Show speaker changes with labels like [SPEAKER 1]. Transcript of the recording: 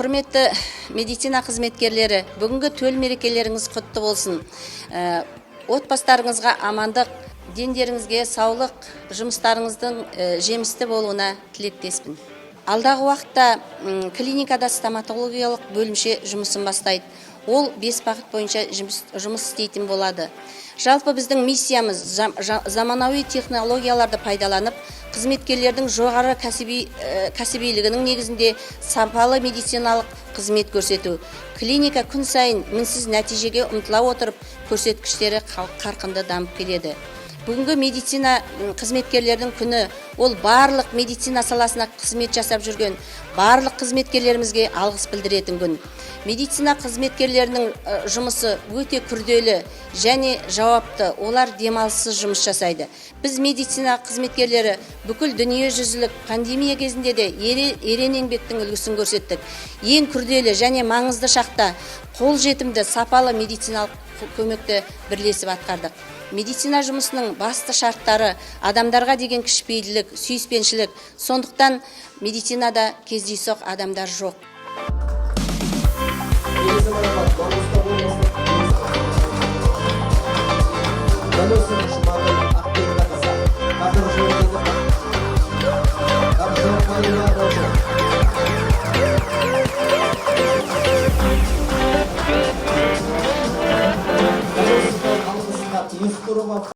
[SPEAKER 1] Құрметті медицина қызметкерлері, бүгінгі төл мерекелеріңіз құтты болсын. Отбасыларыңызға амандық, дендеріңізге саулық, жұмыстарыңыздың жемісті болуына тілектеспін. Алдағы уақытта клиникада стоматологиялық бөлімше жұмысын бастайды. Ол 5 бағыт бойынша жұмыс істейтін болады. Жалпы біздің миссиямыз заманауи технологияларды пайдаланып, қызметкерлердің жоғары кәсібилігінің негізінде сапалы медициналық қызмет көрсету. Клиника күн сайын мінсіз нәтижеге ұмтыла отырып, көрсеткіштері қарқынды дамып келеді. Бүгінгі медицина қызметкерлердің күні, ол барлық медицина саласына қызмет жасап жүрген барлық қызметкерлерімізге алғыс білдіретін күн. Медицина қызметкерлерінің жұмысы өте күрделі және жауапты, олар демалыссыз жұмыс жасайды. Біз медицина қызметкерлері бүкіл дүниежүзілік пандемия кезінде де ерен еңбектің үлгісін көрсеттік. Ең күрделі және маңызды шақта қолжетімді сапалы медициналық көмекті бірлесіп атқардық. Медицина жұмысының басты шарттары адамдарға деген кішіпейілділік, сүйіспеншілік. Сондықтан медицинада кездейсоқ адамдар жоқ.